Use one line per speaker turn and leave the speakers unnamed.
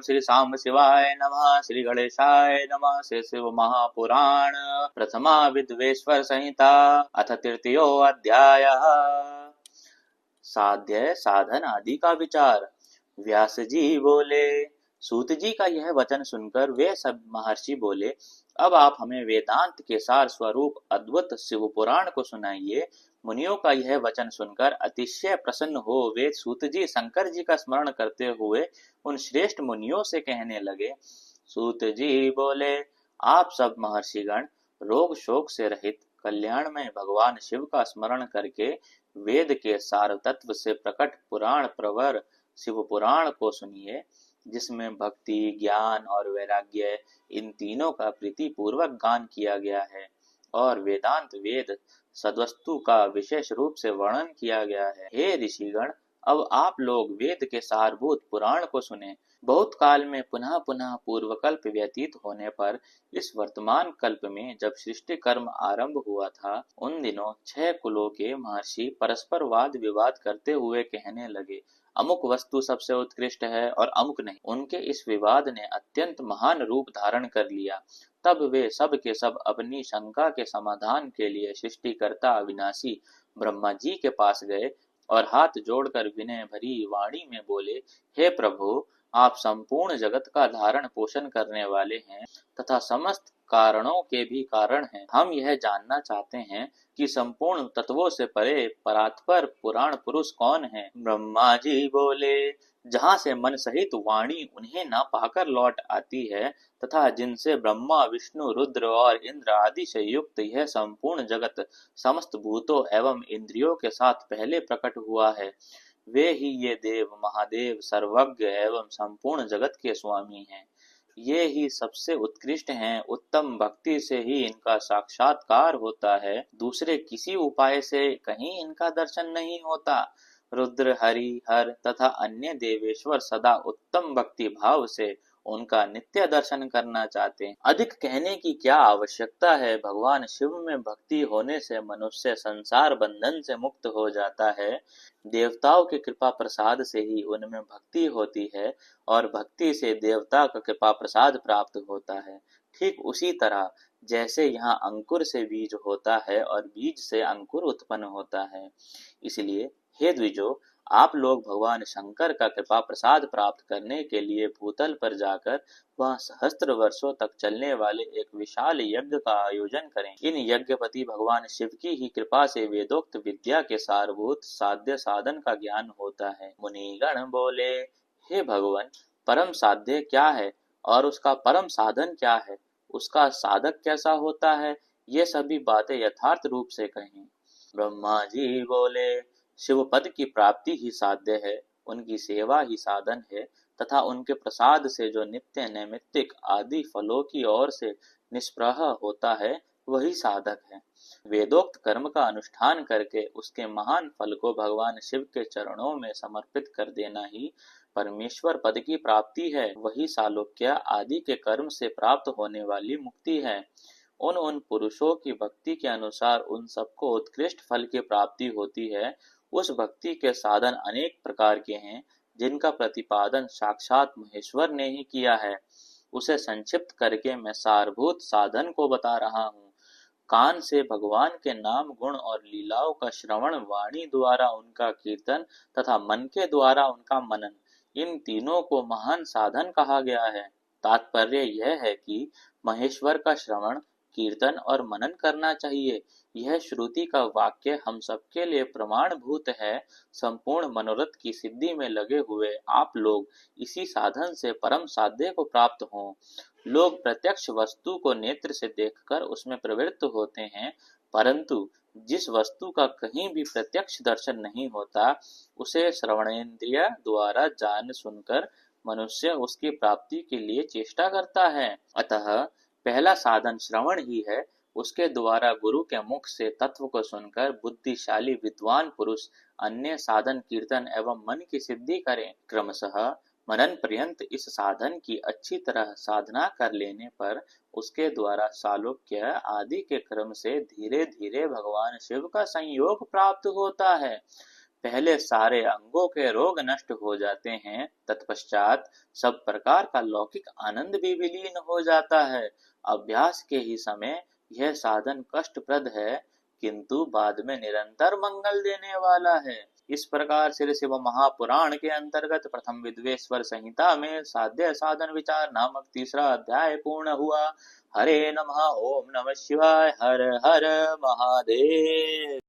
श्री सांब शिवाय नमः, श्री गणेशाय नमः। श्री शिव महापुराण प्रथमा विद्वेश्वर संहिता अथ तृतीयो अध्यायः। साध्य साधन आदि का विचार। व्यास जी बोले, सूत जी का यह वचन सुनकर वे सब महर्षि बोले, अब आप हमें वेदांत के सार स्वरूप अद्भुत शिव पुराण को सुनाइए। मुनियों का यह वचन सुनकर अतिशय प्रसन्न हो वे सूत जी शंकर जी का स्मरण करते हुए उन श्रेष्ठ मुनियों से कहने लगे। सूत जी बोले, आप सब महर्षिगण रोग शोक से रहित कल्याणमय भगवान शिव का स्मरण करके वेद के सार तत्व से प्रकट पुराण प्रवर शिव पुराण को सुनिए, जिसमें भक्ति, ज्ञान और वैराग्य इन तीनों का प्रीति पूर्वक गान किया गया है और वेदांत वेद सद्वस्तु का विशेष रूप से वर्णन किया गया है। हे ऋषिगण, अब आप लोग वेद के सारभूत पुराण को सुने। बहुत काल में पुनः पुनः पूर्वकल्प व्यतीत होने पर इस वर्तमान कल्प में जब सृष्टि कर्म आरंभ हुआ था, उन दिनों 6 कुलों के महर्षि परस्पर वाद विवाद करते हुए कहने लगे, अमुक वस्तु सबसे उत्कृष्ट है और अमुक नहीं। उनके इस विवाद ने अत्यंत महान रूप धारण कर लिया। तब वे सब के सब अपनी शंका के समाधान के लिए सृष्टिकर्ता अविनाशी ब्रह्मा जी के पास गए और हाथ जोड़कर विनय भरी वाणी में बोले, हे प्रभु, आप संपूर्ण जगत का धारण पोषण करने वाले हैं तथा समस्त कारणों के भी कारण हैं। हम यह जानना चाहते हैं कि संपूर्ण तत्वों से परे परात्पर पुराण पुरुष कौन है। ब्रह्मा जी बोले, जहाँ से मन सहित वाणी उन्हें न पाकर लौट आती है तथा जिनसे ब्रह्मा विष्णु रुद्र और इंद्र आदि से युक्त यह संपूर्ण जगत समस्त भूतों एवं इंद्रियों के साथ पहले प्रकट हुआ है, वे ही ये देव महादेव सर्वज्ञ एवं संपूर्ण जगत के स्वामी हैं। ये ही सबसे उत्कृष्ट हैं। उत्तम भक्ति से ही इनका साक्षात्कार होता है, दूसरे किसी उपाय से कहीं इनका दर्शन नहीं होता। रुद्र, हरि, हर तथा अन्य देवेश्वर सदा उत्तम भक्ति भाव से उनका नित्य दर्शन करना चाहते हैं। अधिक कहने की क्या आवश्यकता है। भगवान शिव में भक्ति होने से मनुष्य संसार बंधन से मुक्त हो जाता है। देवताओं की कृपा प्रसाद से ही उनमें भक्ति होती है और भक्ति से देवता का कृपा प्रसाद प्राप्त होता है। ठीक उसी तरह जैसे यहाँ अंकुर से बीज होता है और बीज से अंकुर उत्पन्न होता है। इसलिए हे द्विजो, आप लोग भगवान शंकर का कृपा प्रसाद प्राप्त करने के लिए भूतल पर जाकर वहाँ सहस्त्र वर्षों तक चलने वाले एक विशाल यज्ञ का आयोजन करें। इन यज्ञपति भगवान शिव की ही कृपा से वेदोक्त विद्या के सारभूत साध्य साधन का ज्ञान होता है। मुनिगण बोले, हे भगवान, परम साध्य क्या है और उसका परम साधन क्या है, उसका साधक कैसा होता है, ये सभी बातें यथार्थ रूप से कहें। ब्रह्मा जी बोले, शिव पद की प्राप्ति ही साध्य है, उनकी सेवा ही साधन है तथा उनके प्रसाद से जो नित्य नैमित्तिक आदि फलों की ओर से निष्प्रह होता है वही साधक है। वेदोक्त कर्म का अनुष्ठान करके उसके महान फल को भगवान शिव के चरणों में समर्पित कर देना ही परमेश्वर पद की प्राप्ति है। वही सालोक्य आदि के कर्म से प्राप्त होने वाली मुक्ति है। उन पुरुषों की भक्ति के अनुसार उन सबको उत्कृष्ट फल की प्राप्ति होती है। उस भक्ति के साधन अनेक प्रकार के हैं, जिनका प्रतिपादन साक्षात महेश्वर ने ही किया है। उसे संक्षिप्त करके मैं सारभूत साधन को बता रहा हूँ। कान से भगवान के नाम गुण और लीलाओं का श्रवण, वाणी द्वारा उनका कीर्तन तथा मन के द्वारा उनका मनन, इन तीनों को महान साधन कहा गया है। तात्पर्य यह है कि महेश्वर का श्रवण, कीर्तन और मनन करना चाहिए। यह श्रुति का वाक्य हम सबके लिए प्रमाणभूत है। संपूर्ण मनोरथ की सिद्धि में लगे हुए आप लोग इसी साधन से परम साध्य को प्राप्त हों। लोग प्रत्यक्ष वस्तु को नेत्र से देखकर उसमें प्रवृत्त होते हैं, परंतु जिस वस्तु का कहीं भी प्रत्यक्ष दर्शन नहीं होता, उसे श्रवणेन्द्रिय द्वारा जान सुनकर मनुष्य उसकी प्राप्ति के लिए चेष्टा करता है। अतः पहला साधन श्रवण ही है। उसके द्वारा गुरु के मुख से तत्व को सुनकर बुद्धिशाली विद्वान पुरुष अन्य साधन कीर्तन एवं मन की सिद्धि करें। क्रमशः मनन पर्यंत इस साधन की अच्छी तरह साधना कर लेने पर उसके द्वारा सालोक्य आदि के क्रम से धीरे धीरे भगवान शिव का संयोग प्राप्त होता है। पहले सारे अंगों के रोग नष्ट हो जाते हैं, तत्पश्चात सब प्रकार का लौकिक आनंद भी विलीन हो जाता है। अभ्यास के ही समय यह साधन कष्टप्रद है, किंतु बाद में निरंतर मंगल देने वाला है। इस प्रकार श्री शिव महापुराण के अंतर्गत प्रथम विद्वेश्वर संहिता में साध्य साधन विचार नामक तीसरा अध्याय पूर्ण हुआ। हरे नमः। ओम नमः शिवाय। हर हर महादेव।